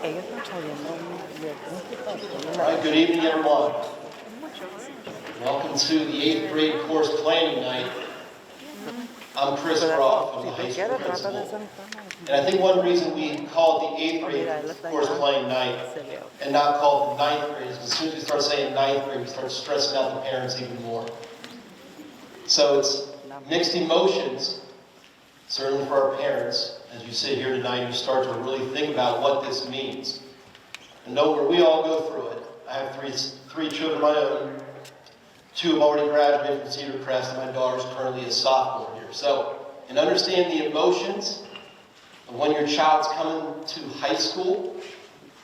All right, good evening, everyone. Welcome to the 8th grade course planning night. I'm Chris Roth, I'm the high school principal. And I think one reason we call it the 8th grade course planning night and not call it the 9th grade is because as soon as we start saying 9th grade, we start stressing out the parents even more. So it's mixed emotions, certainly for our parents. As you sit here tonight, you start to really think about what this means. And know where we all go through it. I have three children of my own. 2 have already graduated from Cedar, Crest, and my daughter's currently a sophomore here. So, and understand the emotions of when your child's coming to high school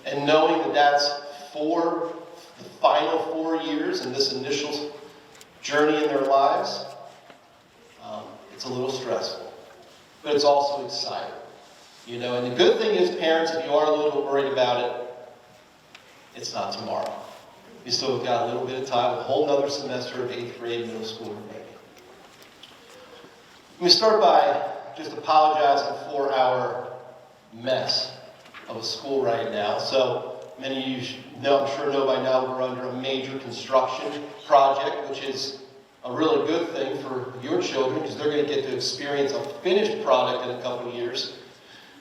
and knowing that that's for the final 4 years in this initial journey in their lives. It's a little stressful, but it's also exciting. You know, and the good thing is, parents, if you are a little worried about it, it's not tomorrow. You still got a little bit of time, a whole other semester of 8th grade middle school remaining. Let me start by just apologizing for our mess of a school right now. So many of you know, I'm sure know by now, we're under a major construction project, which is a really good thing for your children because they're going to get to experience a finished product in a couple of years.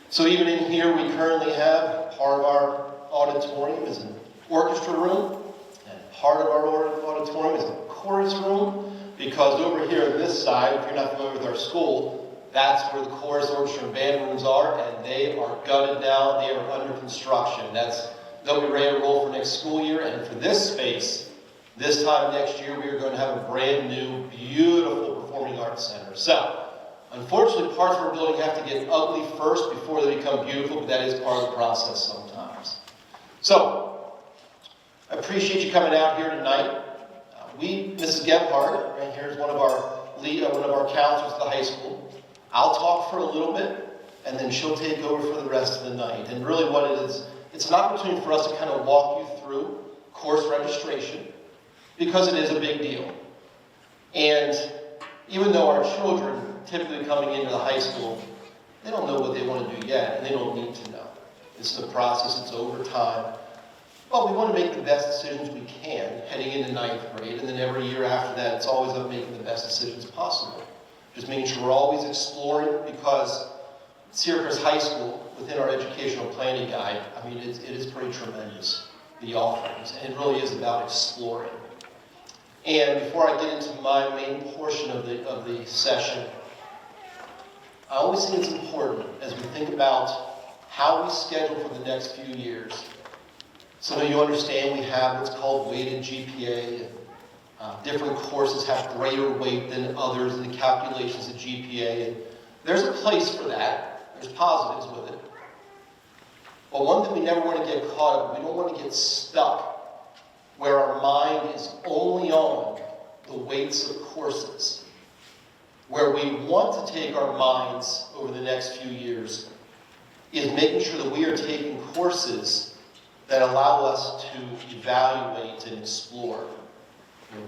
So even in here, we currently have part of our auditorium is an orchestra room, and part of our auditorium is a chorus room, because over here on this side, if you're not familiar with our school, that's where the chorus, orchestra, and band rooms are, and they are gutted down, they are under construction. They'll be ready to roll for next school year, and for this space, this time next year, we are going to have a brand new, beautiful performing arts center. So, unfortunately, parts of our building have to get ugly first before they become beautiful, but that is part of the process sometimes. So, I appreciate you coming out here tonight. Mrs. Gebhardt, right here, is one of our counselors at the high school. I'll talk for a little bit, and then she'll take over for the rest of the night. And really what it is, it's an opportunity for us to kind of walk you through course registration, because it is a big deal. And even though our children typically coming into the high school, they don't know what they want to do yet, and they don't need to know. It's the process, it's over time. Well, we want to make the best decisions we can heading into 9th grade, and then every year after that, it's always about making the best decisions possible. Just making sure we're always exploring, because Cedar Crest High School, within our educational planning guide, I mean, it is pretty tremendous, the offerings, and it really is about exploring. And before I get into my main portion of the session, I always think it's important as we think about how we schedule for the next few years. So now you understand we have what's called weighted GPA. Different courses have greater weight than others in the calculations of GPA. And there's a place for that. There's positives with it. But one thing we never want to get caught up, we don't want to get stuck where our mind is only on the weights of courses. Where we want to take our minds over the next few years is making sure that we are taking courses that allow us to evaluate and explore.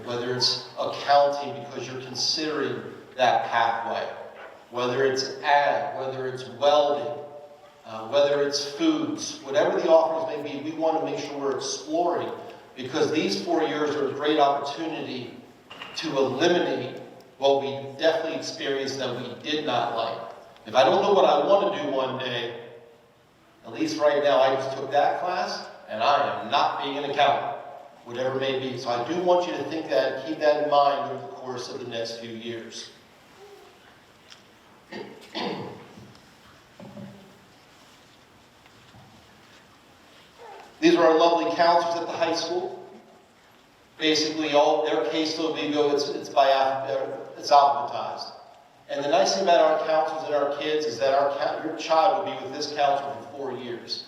Whether it's accounting because you're considering that pathway, whether it's ag, whether it's welding, whether it's foods, whatever the offerings may be, we want to make sure we're exploring, because these 4 years are a great opportunity to eliminate what we definitely experienced that we did not like. If I don't know what I want to do one day, at least right now, I just took that class, and I am not being an accountant, whatever it may be. So I do want you to think that and keep that in mind over the course of the next few years. These are our lovely counselors at the high school. Basically, all their caseload it's alphabetized. And the nice thing about our counselors and our kids is that your child will be with this counselor for 4 years.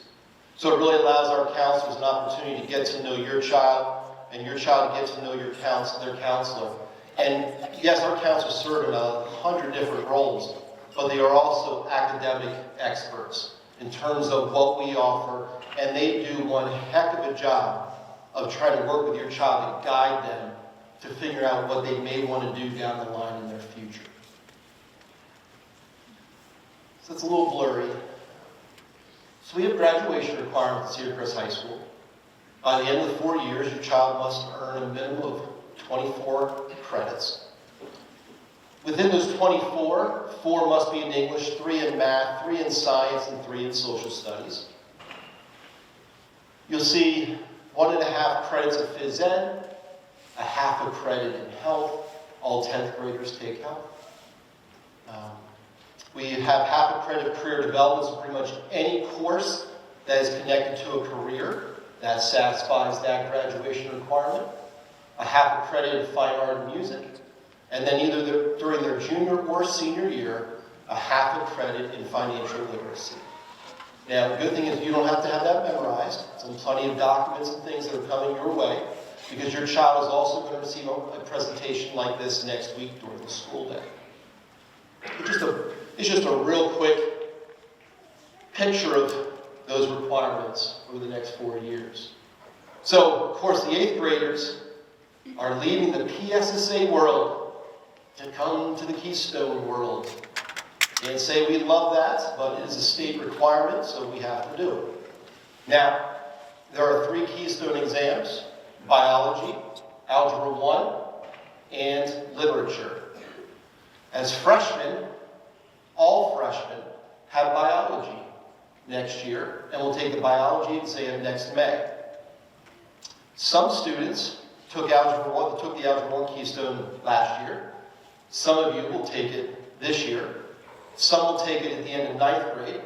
So it really allows our counselors an opportunity to get to know your child, and your child to get to know their counselor. And yes, our counselors serve in 100 different roles, but they are also academic experts in terms of what we offer, and they do one heck of a job of trying to work with your child to guide them to figure out what they may want to do down the line in their future. So it's a little blurry. So we have graduation requirements at Cedar Crest High School. By the end of the 4 years, your child must earn a minimum of 24 credits. Within those 24, 4 must be in English, 3 in math, 3 in science, and 3 in social studies. You'll see 1.5 credits of phys ed, a half a credit in health. All 10th graders take health. We have half a credit of career development, so pretty much any course that is connected to a career that satisfies that graduation requirement. A half a credit in fine art and music. And then either during their junior or senior year, a half a credit in financial literacy. Now, the good thing is you don't have to have that memorized. Some plenty of documents and things that are coming your way, because your child is also going to receive a presentation like this next week during the school day. It's just a real quick picture of those requirements over the next 4 years. So, of course, the 8th graders are leaving the PSSA world to come to the Keystone world. Can't say we love that, but it is a state requirement, so we have to do it. Now, there are 3 Keystone exams: biology, algebra 1, and literature. As freshmen, all freshmen have biology next year, and will take the biology exam next May. Some students took the Algebra 1 Keystone last year. Some of you will take it this year. Some will take it at the end of 9th grade,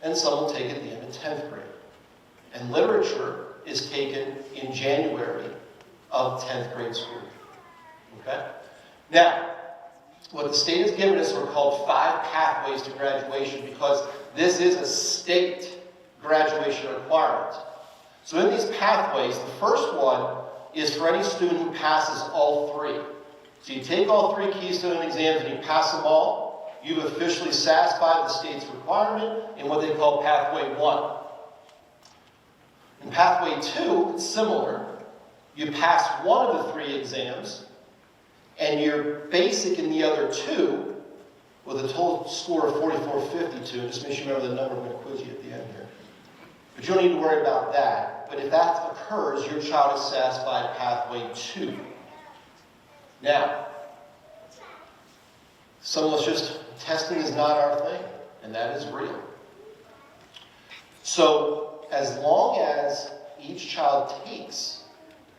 and some will take it at the end of 10th grade. And literature is taken in January of 10th grade school. Okay? Now, what the state has given us are called 5 pathways to graduation, because this is a state graduation requirement. So in these pathways, the first one is for any student who passes all 3. So you take all 3 Keystone exams and you pass them all, you've officially satisfied the state's requirement in what they call Pathway 1. In Pathway 2, it's similar. You pass one of the 3 exams, and you're basic in the other 2, with a total score of 4452. Just make sure you remember the number. I'm going to quiz you at the end here. But you don't need to worry about that. But if that occurs, your child is satisfied Pathway 2. Now, some of us just, testing is not our thing, and that is real. So, as long as each child takes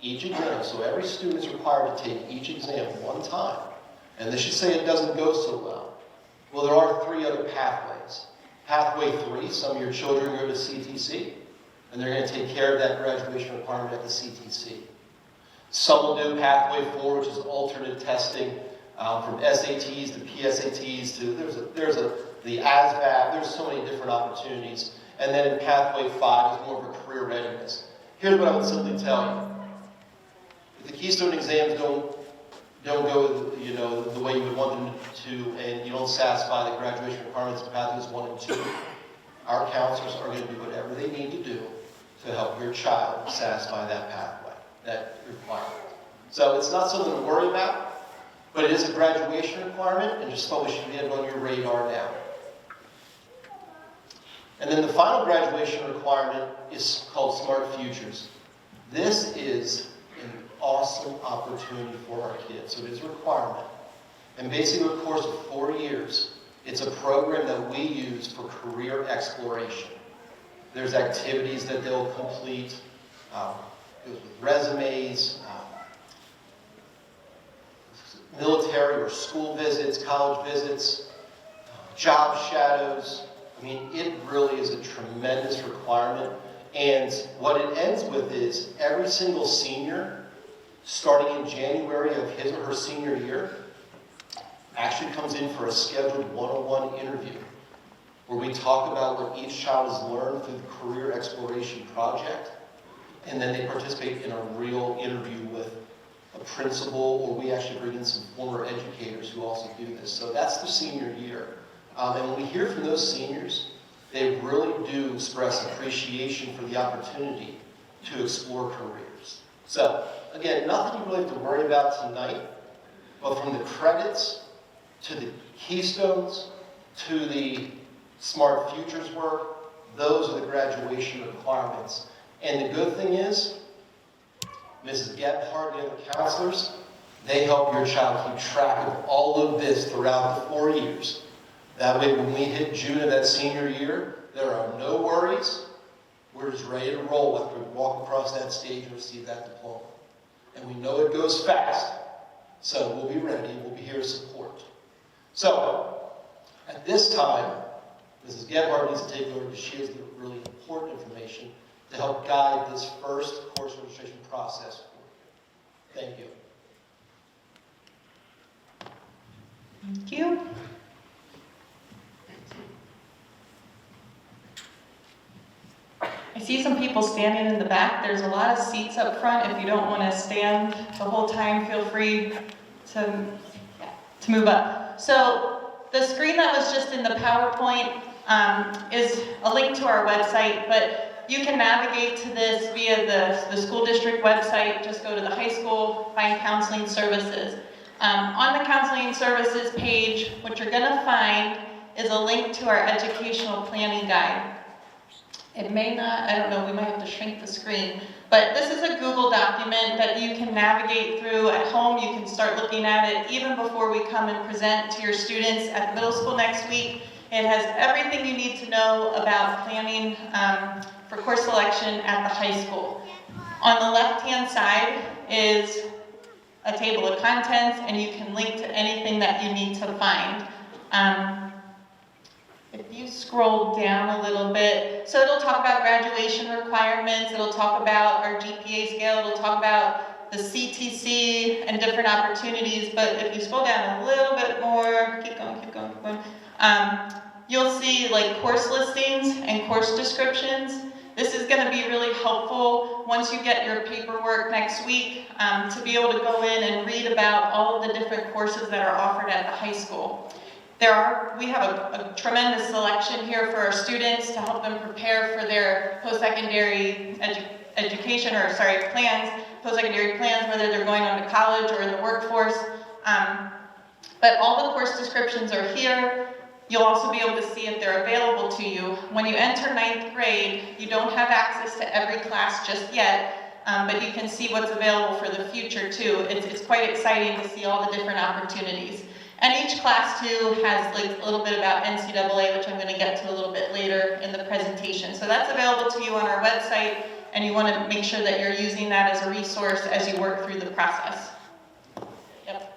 each exam, so every student is required to take each exam one time, and this should say it doesn't go so well. Well, there are 3 other pathways. Pathway 3, some of your children go to CTC, and they're going to take care of that graduation requirement at the CTC. Some will do Pathway 4, which is alternate testing, from SATs to PSATs to, the ASVAB, there's so many different opportunities. And then in Pathway 5 is more of a career readiness. Here's what I would simply tell you. If the Keystone exams don't go, the way you would want them to, and you don't satisfy the graduation requirements of Pathways 1 and 2, our counselors are going to do whatever they need to do to help your child satisfy that pathway, that requirement. So it's not something to worry about, but it is a graduation requirement, and just thought we should get it on your radar now. And then the final graduation requirement is called Smart Futures. This is an awesome opportunity for our kids. So it is a requirement. And basically, a course of 4 years, it's a program that we use for career exploration. There's activities that they'll complete. It goes with resumes, military or school visits, college visits, job shadows. I mean, it really is a tremendous requirement. And what it ends with is every single senior, starting in January of his or her senior year, actually comes in for a scheduled one-on-one interview where we talk about what each child has learned through the Career Exploration Project. And then they participate in a real interview with a principal, or we actually bring in some former educators who also do this. So that's the senior year. And when we hear from those seniors, they really do express appreciation for the opportunity to explore careers. So, again, nothing you really have to worry about tonight, but from the credits to the Keystones to the Smart Futures work, Those are the graduation requirements. And the good thing is, Mrs. Gebhardt and the other counselors, they help your child keep track of all of this throughout the 4 years. That way, when we hit June of that senior year, there are no worries. We're just ready to roll after we walk across that stage and receive that diploma. And we know it goes fast. So we'll be ready. We'll be here to support. So, at this time, Mrs. Gebhardt needs to take over because she has the really important information to help guide this first course registration process for you. Thank you. Thank you. I see some people standing in the back. There's a lot of seats up front. If you don't want to stand the whole time, feel free to move up. So the screen that was just in the PowerPoint is a link to our website, but you can navigate to this via the school district website. Just go to the high school, find counseling services. On the counseling services page, what you're going to find is a link to our educational planning guide. It may not, I don't know, we might have to shrink the screen, but this is a Google document that you can navigate through at home. You can start looking at it even before we come and present to your students at the middle school next week. It has everything you need to know about planning for course selection at the high school. On the left-hand side is a table of contents, and you can link to anything that you need to find. If you scroll down a little bit, so it'll talk about graduation requirements, it'll talk about our GPA scale, it'll talk about the CTC and different opportunities, but if you scroll down a little bit more, keep going, you'll see like course listings and course descriptions. This is going to be really helpful once you get your paperwork next week to be able to go in and read about all of the different courses that are offered at the high school. We have a tremendous selection here for our students to help them prepare for their post-secondary post-secondary plans, whether they're going on to college or in the workforce. But all the course descriptions are here. You'll also be able to see if they're available to you. When you enter 9th grade, you don't have access to every class just yet, but you can see what's available for the future too. It's quite exciting to see all the different opportunities. And each class too has like a little bit about NCAA, which I'm going to get to a little bit later in the presentation. So that's available to you on our website, and you want to make sure that you're using that as a resource as you work through the process. Yep.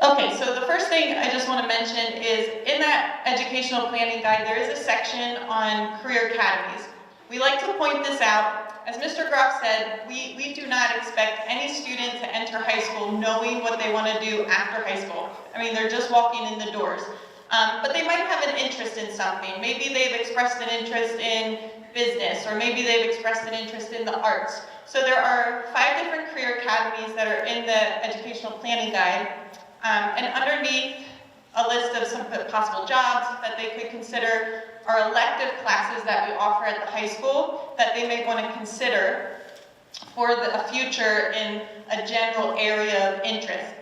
Okay, so the first thing I just want to mention is in that educational planning guide, there is a section on career academies. We like to point this out. As Mr. Groff said, we do not expect any student to enter high school knowing what they want to do after high school. I mean, they're just walking in the doors. But they might have an interest in something. Maybe they've expressed an interest in business, or maybe they've expressed an interest in the arts. So there are 5 different career academies that are in the educational planning guide. And underneath a list of some possible jobs that they could consider are elective classes that we offer at the high school that they may want to consider for a future in a general area of interest.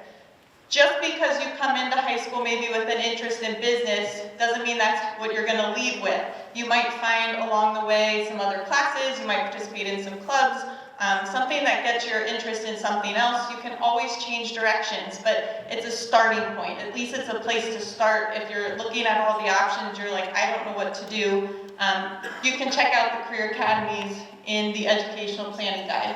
Just because you come into high school maybe with an interest in business doesn't mean that's what you're going to leave with. You might find along the way some other classes, you might participate in some clubs, something that gets your interest in something else. You can always change directions, but it's a starting point. At least it's a place to start. If you're looking at all the options, you're like, I don't know what to do. You can check out the career academies in the educational planning guide.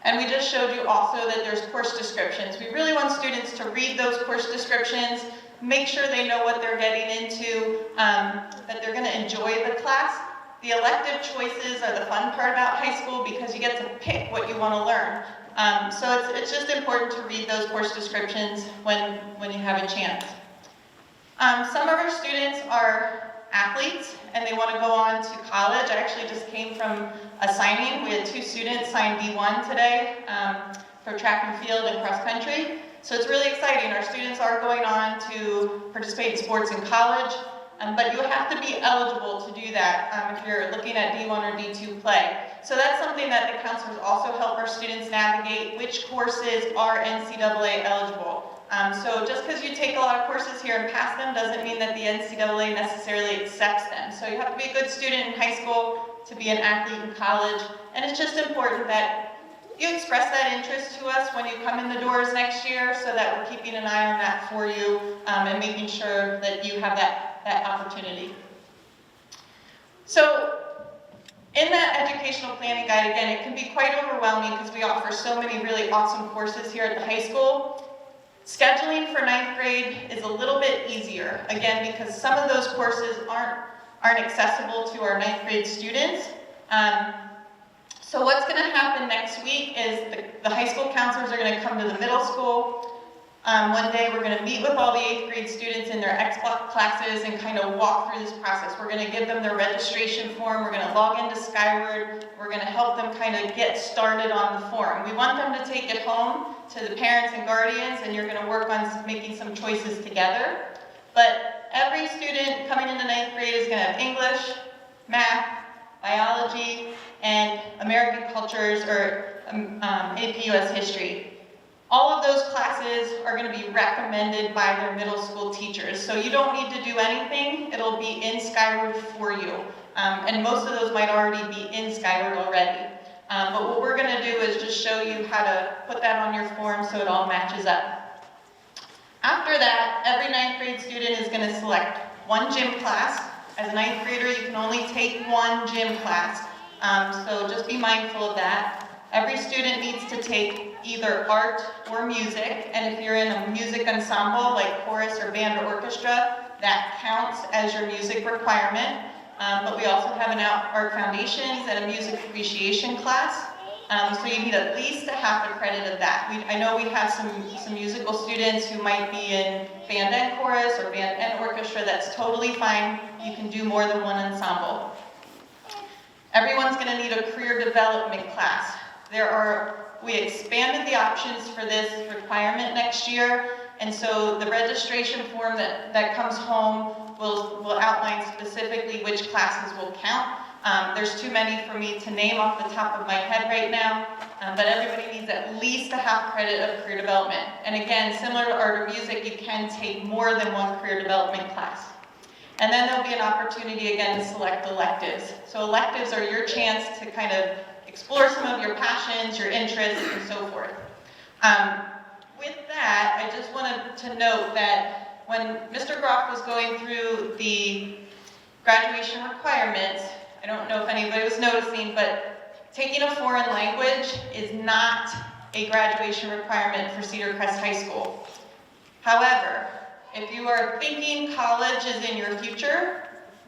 And we just showed you also that there's course descriptions. We really want students to read those course descriptions, make sure they know what they're getting into, that they're going to enjoy the class. The elective choices are the fun part about high school because you get to pick what you want to learn. So it's just important to read those course descriptions when you have a chance. Some of our students are athletes and they want to go on to college. I actually just came from a signing. We had 2 students sign D1 today for track and field and cross country. So it's really exciting. Our students are going on to participate in sports in college. But you have to be eligible to do that if you're looking at D1 or D2 play. So that's something that the counselors also help our students navigate, which courses are NCAA eligible. So just because you take a lot of courses here and pass them doesn't mean that the NCAA necessarily accepts them. So you have to be a good student in high school to be an athlete in college, and it's just important that you express that interest to us when you come in the doors next year, so that we're keeping an eye on that for you, and making sure that you have that opportunity. So in that educational planning guide, again, it can be quite overwhelming because we offer so many really awesome courses here at the high school. Scheduling for 9th grade is a little bit easier, again, because some of those courses aren't accessible to our 9th grade students. So what's going to happen next week is the high school counselors are going to come to the middle school. One day we're going to meet with all the 8th grade students in their X block classes and kind of walk through this process. We're going to give them their registration form. We're going to log into Skyward. We're going to help them kind of get started on the form. We want them to take it home to the parents and guardians, and you're going to work on making some choices together. But every student coming into 9th grade is going to have English, math, biology, and American cultures or AP US history. All of those classes are going to be recommended by their middle school teachers. So you don't need to do anything. It'll be in Skyward for you. And most of those might already be in Skyward already. But what we're going to do is just show you how to put that on your form so it all matches up. After that, every 9th grade student is going to select one gym class. As a 9th grader, you can only take one gym class. So just be mindful of that. Every student needs to take either art or music, and if you're in a music ensemble like chorus or band or orchestra, that counts as your music requirement. But we also have an art foundations and a music appreciation class. So you need at least a half a credit of that. I know we have some musical students who might be in band and chorus or band and orchestra. That's totally fine. You can do more than one ensemble. Everyone's going to need a career development class. We expanded the options for this requirement next year, and so the registration form that comes home will outline specifically which classes will count. There's too many for me to name off the top of my head right now, but everybody needs at least a half credit of career development. And again, similar to art or music, you can take more than one career development class. And then there'll be an opportunity again to select electives. So electives are your chance to kind of explore some of your passions, your interests, and so forth. With that, I just wanted to note that when Mr. Groff was going through the graduation requirements, I don't know if anybody was noticing, but taking a foreign language is not a graduation requirement for Cedar Crest High School. However, if you are thinking college is in your future,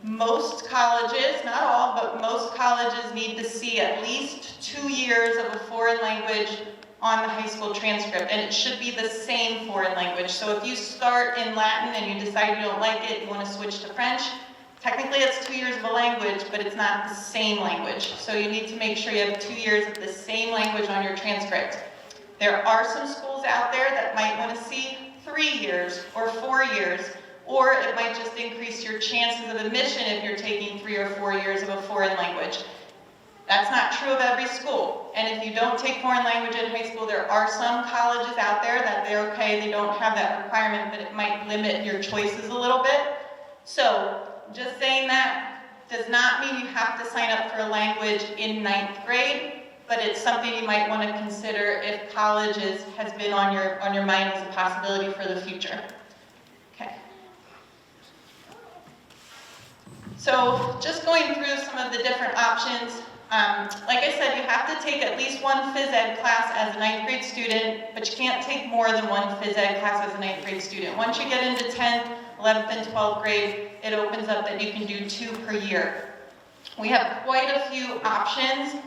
most colleges, not all, but most colleges need to see at least 2 years of a foreign language on the high school transcript, and it should be the same foreign language. So if you start in Latin and you decide you don't like it, you want to switch to French, technically it's 2 years of a language, but it's not the same language. So you need to make sure you have 2 years of the same language on your transcript. There are some schools out there that might want to see 3 years or 4 years, or it might just increase your chances of admission if you're taking 3 or 4 years of a foreign language. That's not true of every school. And if you don't take foreign language in high school, there are some colleges out there that they're okay, they don't have that requirement, but it might limit your choices a little bit. So just saying that does not mean you have to sign up for a language in 9th grade, but it's something you might want to consider if college has been on your mind as a possibility for the future. Okay. So just going through some of the different options. Like I said, you have to take at least one phys ed class as a 9th grade student, but you can't take more than one phys ed class as a 9th grade student. Once you get into 10th, 11th, and 12th grade, it opens up that you can do 2 per year. We have quite a few options.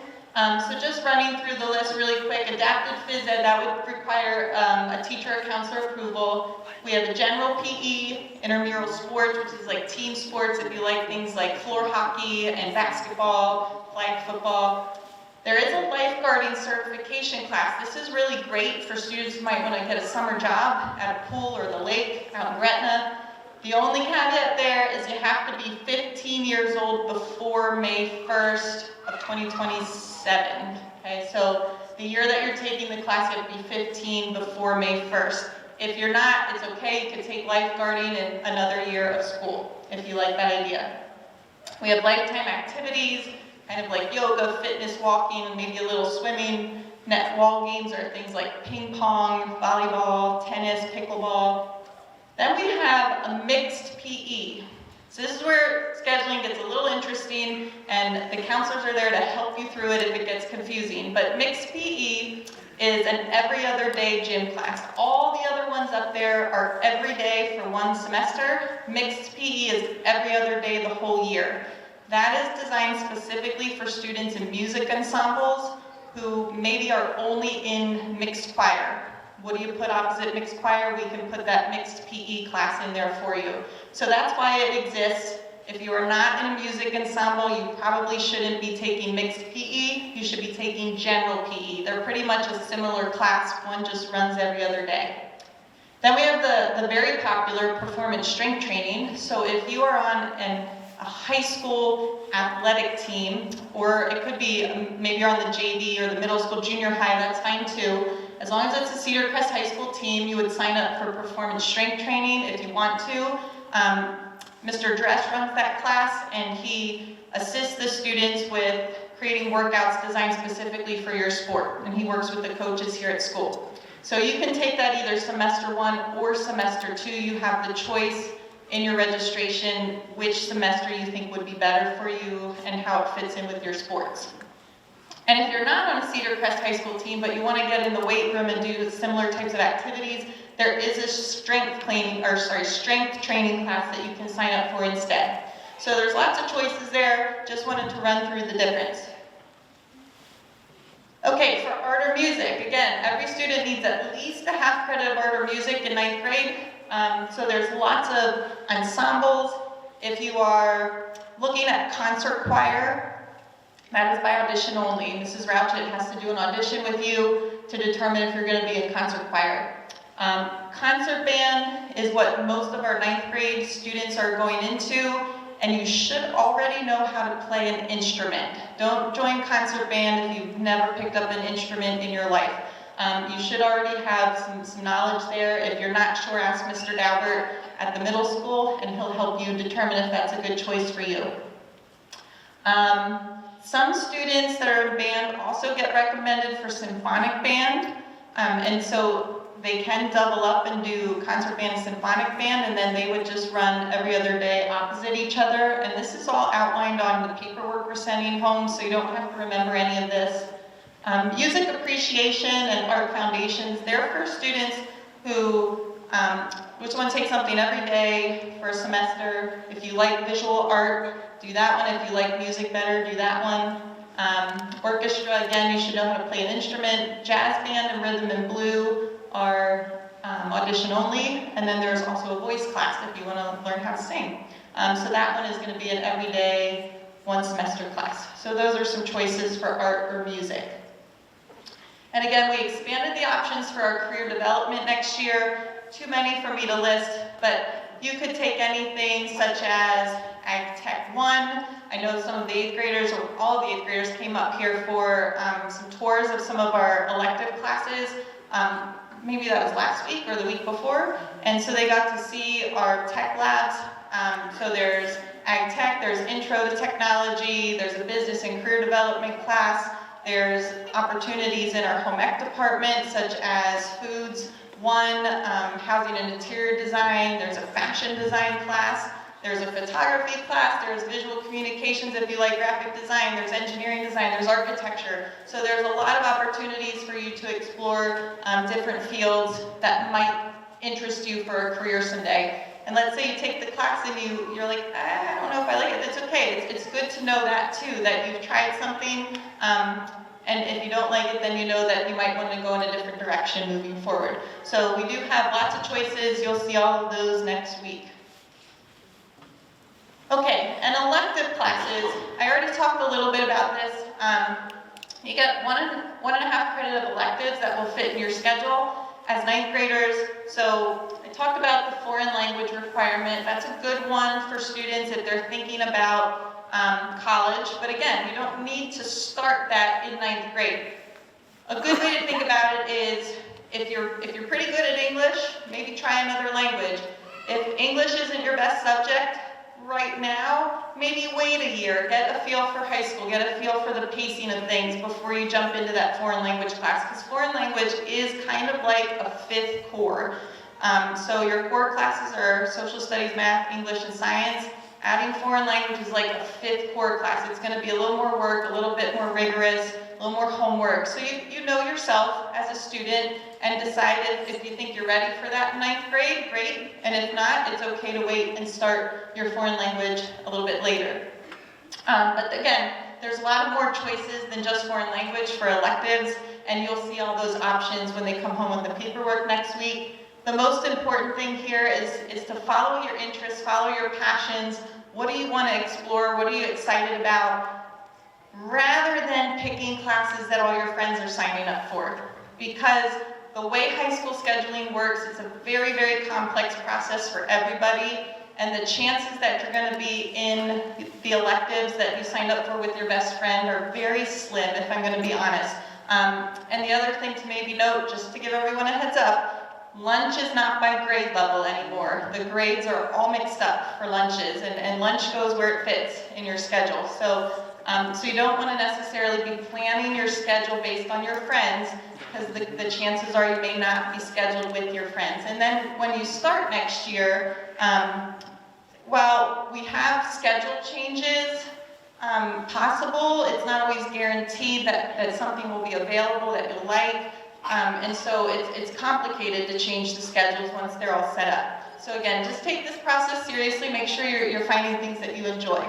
So just running through the list really quick, adapted phys ed, that would require a teacher or counselor approval. We have the general PE, intramural sports, which is like team sports if you like things like floor hockey and basketball, flag football. There is a lifeguarding certification class. This is really great for students who might want to get a summer job at a pool or the lake out in Gretna. The only caveat there is you have to be 15 years old before May 1st of 2027. Okay, so the year that you're taking the class, you have to be 15 before May 1st. If you're not, it's okay. You can take lifeguarding in another year of school if you like that idea. We have lifetime activities, kind of like yoga, fitness, walking, and maybe a little swimming. Net wall games are things like ping pong, volleyball, tennis, pickleball. Then we have a mixed PE. So this is where scheduling gets a little interesting, and the counselors are there to help you through it if it gets confusing. But mixed PE is an every other day gym class. All the other ones up there are every day for one semester. Mixed PE is every other day the whole year. That is designed specifically for students in music ensembles who maybe are only in mixed choir. What do you put opposite mixed choir? We can put that mixed PE class in there for you. So that's why it exists. If you are not in a music ensemble, you probably shouldn't be taking mixed PE. You should be taking general PE. They're pretty much a similar class. One just runs every other day. Then we have the very popular performance strength training. So if you are on a high school athletic team, or it could be maybe you're on the JV or the middle school, junior high, that's fine too. As long as it's a Cedar Crest High School team, you would sign up for performance strength training if you want to. Mr. Dress runs that class, and he assists the students with creating workouts designed specifically for your sport, and he works with the coaches here at school. So you can take that either semester 1 or semester 2. You have the choice in your registration which semester you think would be better for you and how it fits in with your sports. And if you're not on a Cedar Crest High School team, but you want to get in the weight room and do similar types of activities, there is a strength training class that you can sign up for instead. So there's lots of choices there. Just wanted to run through the difference. Okay, for art or music, again, every student needs at least a half credit of art or music in 9th grade. So there's lots of ensembles. If you are looking at concert choir, that is by audition only. Mrs. Rouchett has to do an audition with you to determine if you're going to be in concert choir. Concert band is what most of our 9th grade students are going into, and you should already know how to play an instrument. Don't join concert band if you've never picked up an instrument in your life. You should already have some knowledge there. If you're not sure, ask Mr. Daubert at the middle school, and he'll help you determine if that's a good choice for you. Some students that are in band also get recommended for symphonic band, and so they can double up and do concert band and symphonic band, and then they would just run every other day opposite each other. And this is all outlined on the paperwork we're sending home, so you don't have to remember any of this. Music appreciation and art foundations, they're for students who just want to take something every day for a semester. If you like visual art, do that one. If you like music better, do that one. Orchestra, again, you should know how to play an instrument. Jazz band and rhythm and blue are audition only. And then there's also a voice class if you want to learn how to sing. So that one is going to be an everyday, one semester class. So those are some choices for art or music. And again, we expanded the options for our career development next year. Too many for me to list, but you could take anything such as Ag Tech 1. I know some of the 8th graders, or all of the 8th graders, came up here for some tours of some of our elective classes. Maybe that was last week or the week before. And so they got to see our tech labs. So there's Ag Tech, there's Intro to Technology, there's a Business and Career Development class, there's opportunities in our home ec department, such as Foods 1, Housing and Interior Design, there's a Fashion Design class, there's a Photography class, there's Visual Communications if you like graphic design, there's Engineering Design, there's Architecture. So there's a lot of opportunities for you to explore different fields that might interest you for a career someday. And let's say you take the class and you're like, I don't know if I like it. It's okay. It's good to know that too, that you've tried something, and if you don't like it, then you know that you might want to go in a different direction moving forward. So we do have lots of choices. You'll see all of those next week. Okay, and elective classes. I already talked a little bit about this. You get one and a half credit of electives that will fit in your schedule as 9th graders. So I talked about the foreign language requirement. That's a good one for students if they're thinking about college. But again, you don't need to start that in 9th grade. A good way to think about it is If you're pretty good at English, maybe try another language. If English isn't your best subject right now, maybe wait a year, get a feel for high school, get a feel for the pacing of things before you jump into that foreign language class, because foreign language is kind of like a fifth core. So your core classes are social studies, math, English, and science. Adding foreign language is like a fifth core class. It's going to be a little more work, a little bit more rigorous, a little more homework. So you know yourself as a student and decide if you think you're ready for that in 9th grade, great. And if not, it's okay to wait and start your foreign language a little bit later. But again, there's a lot of more choices than just foreign language for electives, and you'll see all those options when they come home with the paperwork next week. The most important thing here is to follow your interests, follow your passions. What do you want to explore? What are you excited about? Rather than picking classes that all your friends are signing up for. Because the way high school scheduling works, it's a very, very complex process for everybody. And the chances that you're going to be in the electives that you signed up for with your best friend are very slim, if I'm going to be honest. And the other thing to maybe note, just to give everyone a heads up, lunch is not by grade level anymore. The grades are all mixed up for lunches, and lunch goes where it fits in your schedule. So you don't want to necessarily be planning your schedule based on your friends, because the chances are you may not be scheduled with your friends. And then when you start next year, while we have schedule changes possible, it's not always guaranteed that something will be available that you'll like. And so it's complicated to change the schedules once they're all set up. So again, just take this process seriously, make sure you're finding things that you enjoy.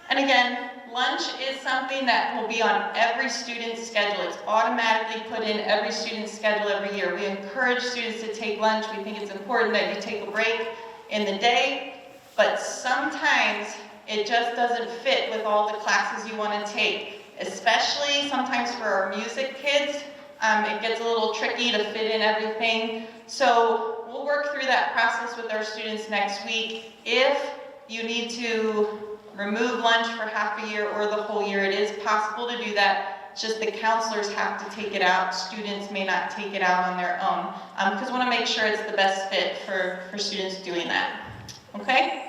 And again, lunch is something that will be on every student's schedule. It's automatically put in every student's schedule every year. We encourage students to take lunch. We think it's important that you take a break in the day, but sometimes it just doesn't fit with all the classes you want to take, especially sometimes for our music kids. It gets a little tricky to fit in everything. So we'll work through that process with our students next week. If you need to remove lunch for half a year or the whole year, it is possible to do that. It's just the counselors have to take it out. Students may not take it out on their own, because we want to make sure it's the best fit for students doing that. Okay?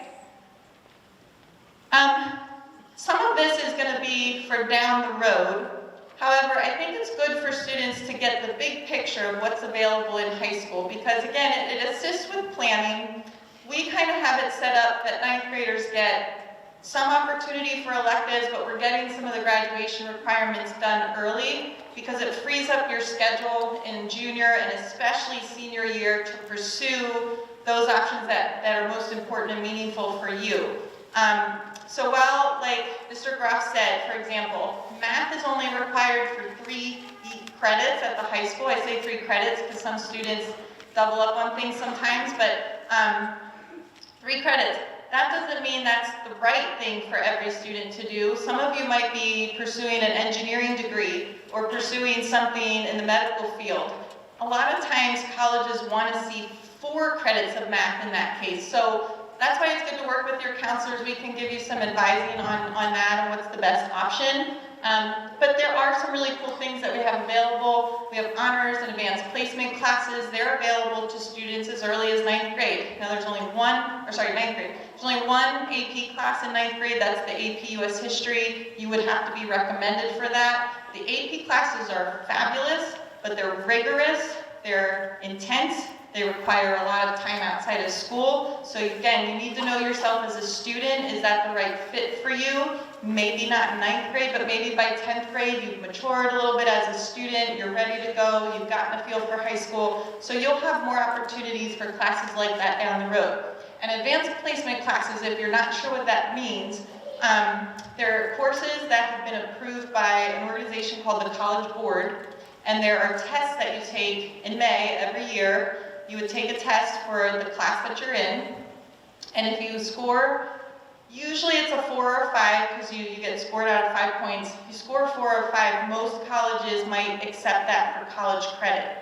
Some of this is going to be for down the road. However, I think it's good for students to get the big picture of what's available in high school, because again, it assists with planning. We kind of have it set up that 9th graders get some opportunity for electives, but we're getting some of the graduation requirements done early because it frees up your schedule in junior and especially senior year to pursue those options that are most important and meaningful for you. So while, like Mr. Groff said, for example, math is only required for 3 credits at the high school. I say 3 credits because some students double up on things sometimes, but 3 credits. That doesn't mean that's the right thing for every student to do. Some of you might be pursuing an engineering degree or pursuing something in the medical field. A lot of times colleges want to see 4 credits of math in that case. So that's why it's good to work with your counselors. We can give you some advising on that and what's the best option. But there are some really cool things that we have available. We have honors and advanced placement classes. They're available to students as early as 9th grade. Now there's only 9th grade. There's only one AP class in 9th grade. That's the AP US History. You would have to be recommended for that. The AP classes are fabulous, but they're rigorous. They're intense. They require a lot of time outside of school. So again, you need to know yourself as a student. Is that the right fit for you? Maybe not in 9th grade, but maybe by 10th grade, you've matured a little bit as a student. You're ready to go. You've gotten a feel for high school. So you'll have more opportunities for classes like that down the road. And advanced placement classes, if you're not sure what that means, they're courses that have been approved by an organization called the College Board. And there are tests that you take in May every year. You would take a test for the class that you're in, and if you score, usually it's a 4 or 5, because you get scored out of 5 points. If you score 4 or 5, most colleges might accept that for college credit.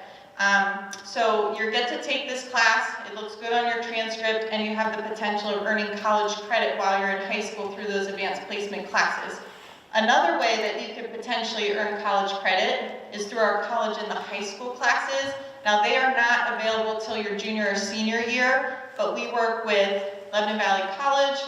So you get to take this class, it looks good on your transcript, and you have the potential of earning college credit while you're in high school through those advanced placement classes. Another way that you could potentially earn college credit is through our college in the high school classes. Now, they are not available till your junior or senior year, but we work with Lebanon Valley College,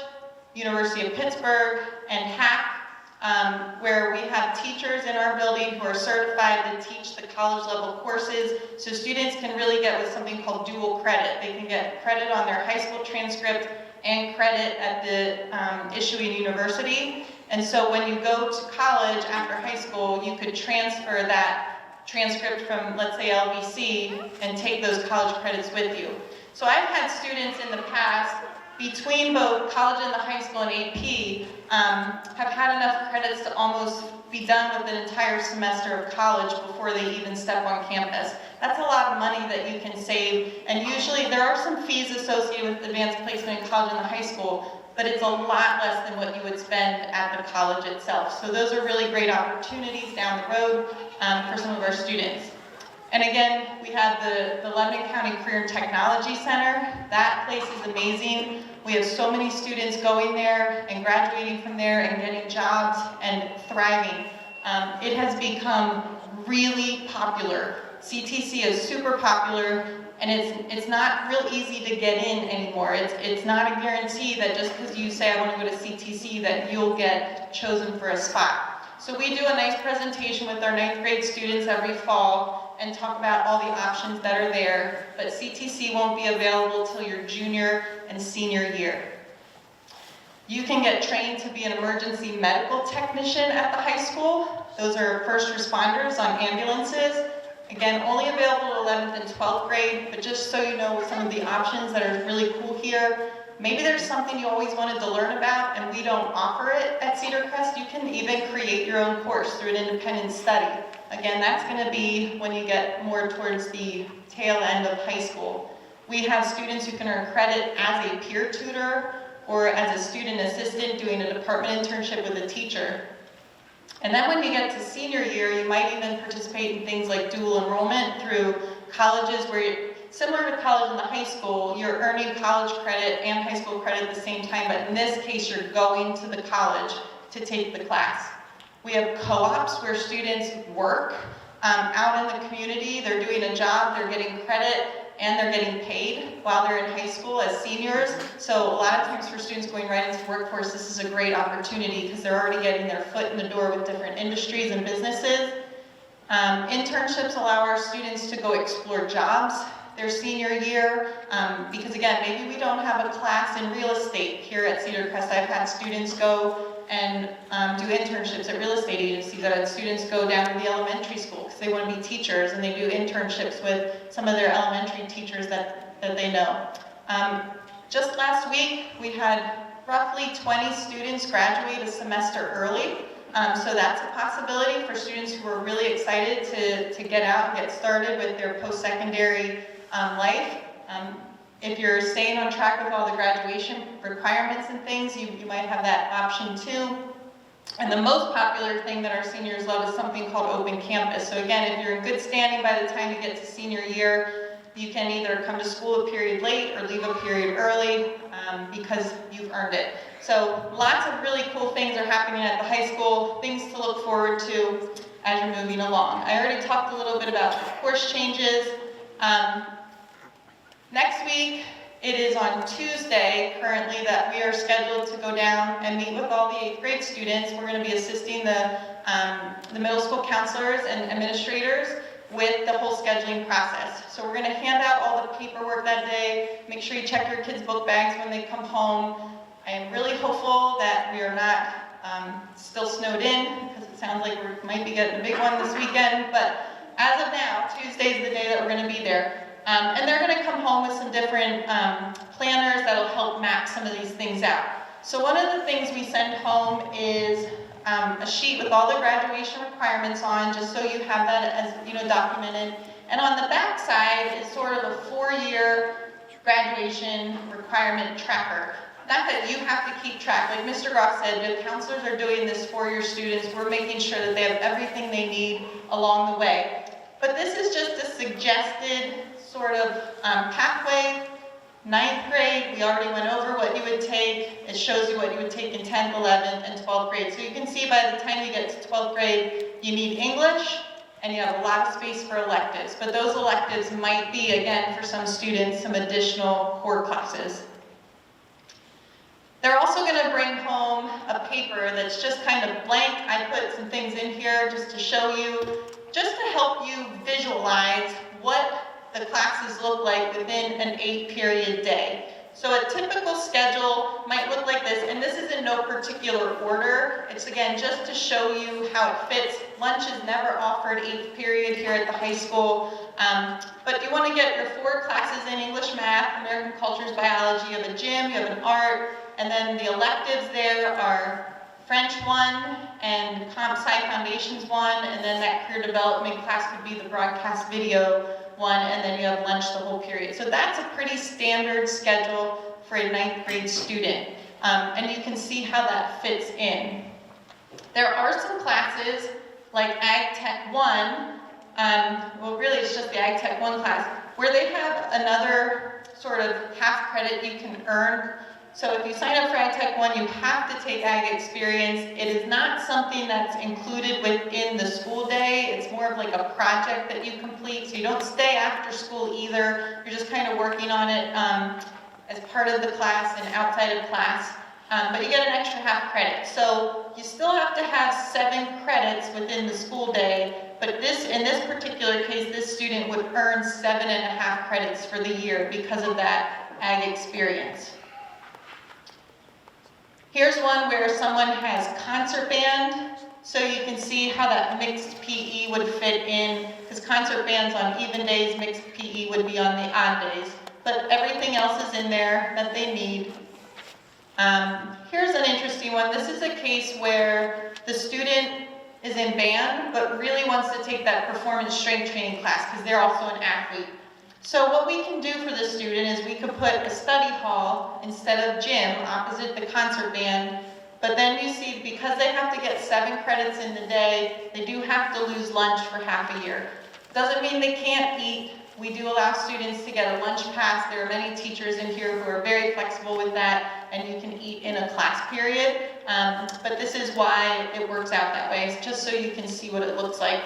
University of Pittsburgh, and HAC, where we have teachers in our building who are certified to teach the college level courses, so students can really get what's something called dual credit. They can get credit on their high school transcript and credit at the issuing university. And so when you go to college after high school, you could transfer that transcript from, let's say, LVC and take those college credits with you. So I've had students in the past, between both college and the high school and AP, have had enough credits to almost be done with an entire semester of college before they even step on campus. That's a lot of money that you can save, and usually there are some fees associated with advanced placement in college and the high school, but it's a lot less than what you would spend at the college itself. So those are really great opportunities down the road for some of our students. And again, we have the Lebanon County Career and Technology Center. That place is amazing. We have so many students going there and graduating from there and getting jobs and thriving. It has become really popular. CTC is super popular, and it's not real easy to get in anymore. It's not a guarantee that just because you say I want to go to CTC that you'll get chosen for a spot. So we do a nice presentation with our 9th grade students every fall and talk about all the options that are there, but CTC won't be available till your junior and senior year. You can get trained to be an emergency medical technician at the high school. Those are first responders on ambulances. Again, only available to 11th and 12th grade, but just so you know some of the options that are really cool here. Maybe there's something you always wanted to learn about and we don't offer it at Cedar Crest. You can even create your own course through an independent study. Again, that's going to be when you get more towards the tail end of high school. We have students who can earn credit as a peer tutor or as a student assistant doing a department internship with a teacher. And then when you get to senior year, you might even participate in things like dual enrollment through colleges where, similar to college and the high school, you're earning college credit and high school credit at the same time, but in this case, you're going to the college to take the class. We have co-ops where students work out in the community. They're doing a job, they're getting credit, and they're getting paid while they're in high school as seniors. So a lot of times for students going right into the workforce, this is a great opportunity because they're already getting their foot in the door with different industries and businesses. Internships allow our students to go explore jobs their senior year, because again, maybe we don't have a class in real estate here at Cedar Crest. I've had students go and do internships at real estate agencies. I've had students go down to the elementary school because they want to be teachers and they do internships with some of their elementary teachers that they know. Just last week, we had roughly 20 students graduate a semester early. So that's a possibility for students who are really excited to get out and get started with their post-secondary life. If you're staying on track with all the graduation requirements and things, you might have that option too. And the most popular thing that our seniors love is something called open campus. So again, if you're in good standing by the time you get to senior year, you can either come to school a period late or leave a period early because you've earned it. So lots of really cool things are happening at the high school, things to look forward to as you're moving along. I already talked a little bit about the course changes. Next week, it is on Tuesday currently that we are scheduled to go down and meet with all the 8th grade students. We're going to be assisting the middle school counselors and administrators with the whole scheduling process. So we're going to hand out all the paperwork that day. Make sure you check your kids' book bags when they come home. I am really hopeful that we are not still snowed in, because it sounds like we might be getting a big one this weekend. But as of now, Tuesday is the day that we're going to be there. And they're going to come home with some different planners that will help map some of these things out. So one of the things we send home is a sheet with all the graduation requirements on, just so you have that as documented. And on the back side is sort of a 4-year graduation requirement tracker. Not that you have to keep track. Like Mr. Groff said, the counselors are doing this for your students. We're making sure that they have everything they need along the way. But this is just a suggested sort of pathway. 9th grade, we already went over what you would take. It shows you what you would take in 10th, 11th, and 12th grade. So you can see by the time you get to 12th grade, you need English and you have a lot of space for electives. But those electives might be, again, for some students, some additional core classes. They're also going to bring home a paper that's just kind of blank. I put some things in here just to show you, just to help you visualize what the classes look like within an 8-period day. So a typical schedule might look like this, and this is in no particular order. It's again just to show you how it fits. Lunch is never offered 8th period here at the high school, but you want to get your 4 classes in English, Math, American Cultures, Biology. You have a gym, you have an art, and then the electives there are French 1 and Comp Sci Foundations 1, and then that career development class could be the broadcast video 1, and then you have lunch the whole period. So that's a pretty standard schedule for a 9th grade student, and you can see how that fits in. There are some classes like Ag Tech 1, well really it's just the Ag Tech 1 class, where they have another sort of half credit you can earn. So if you sign up for Ag Tech 1, you have to take Ag Experience. It is not something that's included within the school day. It's more of like a project that you complete, so you don't stay after school either. You're just kind of working on it as part of the class and outside of class. But you get an extra half credit. So you still have to have 7 credits within the school day, but in this particular case, this student would earn 7.5 credits for the year because of that Ag Experience. Here's one where someone has concert band, so you can see how that mixed PE would fit in, because concert band's on even days, mixed PE would be on the odd days. But everything else is in there that they need. Here's an interesting one. This is a case where the student is in band, but really wants to take that performance strength training class, because they're also an athlete. So what we can do for the student is we could put a study hall instead of gym opposite the concert band, but then you see because they have to get 7 credits in the day, they do have to lose lunch for half a year. Doesn't mean they can't eat. We do allow students to get a lunch pass. There are many teachers in here who are very flexible with that, and you can eat in a class period. But this is why it works out that way, it's just so you can see what it looks like.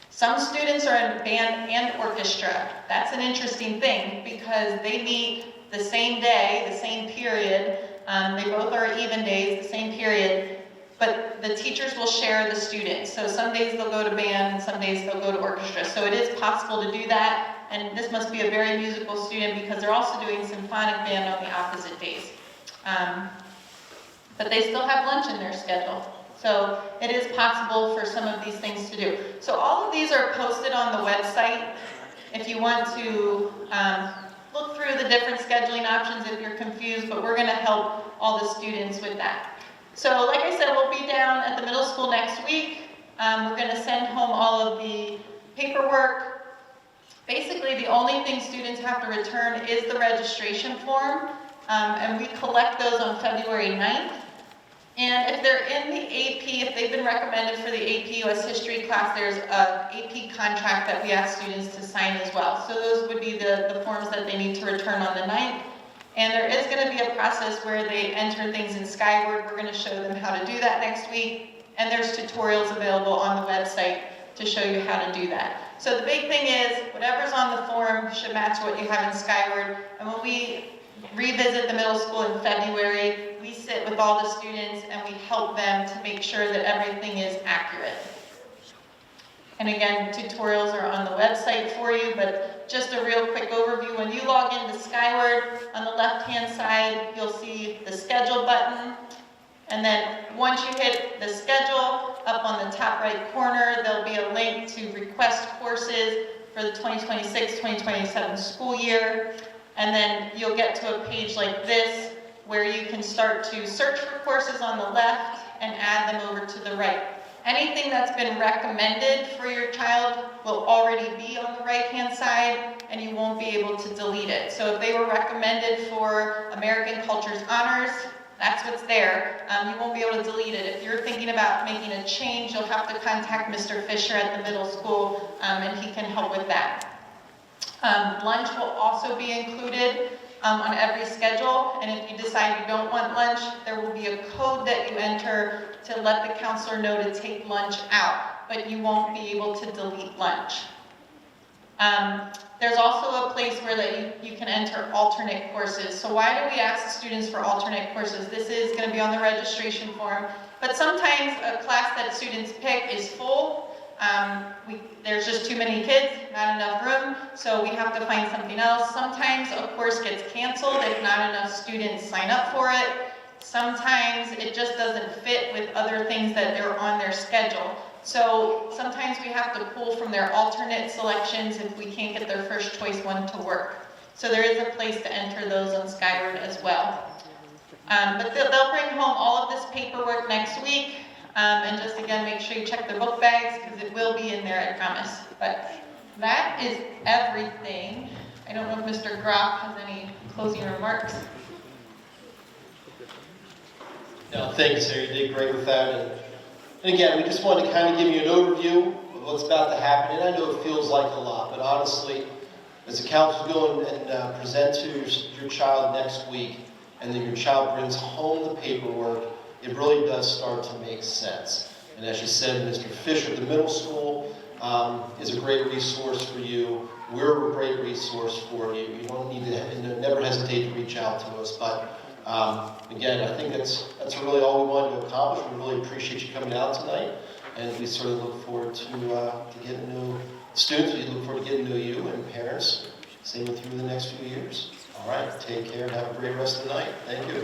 Some students are in band and orchestra. That's an interesting thing because they meet the same day, the same period. They both are even days, the same period, but the teachers will share the students. So some days they'll go to band and some days they'll go to orchestra. So it is possible to do that, and this must be a very musical student because they're also doing symphonic band on the opposite days. But they still have lunch in their schedule. So it is possible for some of these things to do. So all of these are posted on the website if you want to look through the different scheduling options if you're confused, but we're going to help all the students with that. So like I said, we'll be down at the middle school next week. We're going to send home all of the paperwork. Basically, the only thing students have to return is the registration form, and we collect those on February 9th. And if they're in the AP, if they've been recommended for the AP US History class, there's an AP contract that we ask students to sign as well. So those would be the forms that they need to return on the 9th. And there is going to be a process where they enter things in Skyward. We're going to show them how to do that next week. And there's tutorials available on the website to show you how to do that. So the big thing is, whatever's on the form should match what you have in Skyward. And when we revisit the middle school in February, we sit with all the students and we help them to make sure that everything is accurate. And again, tutorials are on the website for you, but just a real quick overview. When you log into Skyward, on the left-hand side, you'll see the schedule button. And then once you hit the schedule, up on the top right corner, there'll be a link to request courses for the 2026-2027 school year. And then you'll get to a page like this where you can start to search for courses on the left and add them over to the right. Anything that's been recommended for your child will already be on the right-hand side, and you won't be able to delete it. So if they were recommended for American Cultures Honors, that's what's there. You won't be able to delete it. If you're thinking about making a change, you'll have to contact Mr. Fisher at the middle school, and he can help with that. Lunch will also be included. on every schedule, and if you decide you don't want lunch, there will be a code that you enter to let the counselor know to take lunch out, but you won't be able to delete lunch. There's also a place where you can enter alternate courses. So why do we ask students for alternate courses? This is going to be on the registration form, but sometimes a class that students pick is full. There's just too many kids, not enough room, so we have to find something else. Sometimes a course gets canceled if not enough students sign up for it. Sometimes it just doesn't fit with other things that are on their schedule. So sometimes we have to pull from their alternate selections if we can't get their first choice one to work. So there is a place to enter those on Skyward as well. But they'll bring home all of this paperwork next week. And just again, make sure you check their book bags because it will be in there, I promise. But that is everything. I don't know if Mr. Groff has any closing remarks. No, thank you, Sarah. You did great with that. And again, we just wanted to kind of give you an overview of what's about to happen. And I know it feels like a lot, but honestly, as the council go and present to your child next week, and then your child brings home the paperwork, it really does start to make sense. And as you said, Mr. Fisher at the middle school is a great resource for you. We're a great resource for you. You don't need to, never hesitate to reach out to us. But again, I think that's really all we wanted to accomplish. We really appreciate you coming out tonight. And we sort of look forward to getting to know students. We look forward to getting to know you and parents. Same with you in the next few years. All right, take care and have a great rest of the night. Thank you.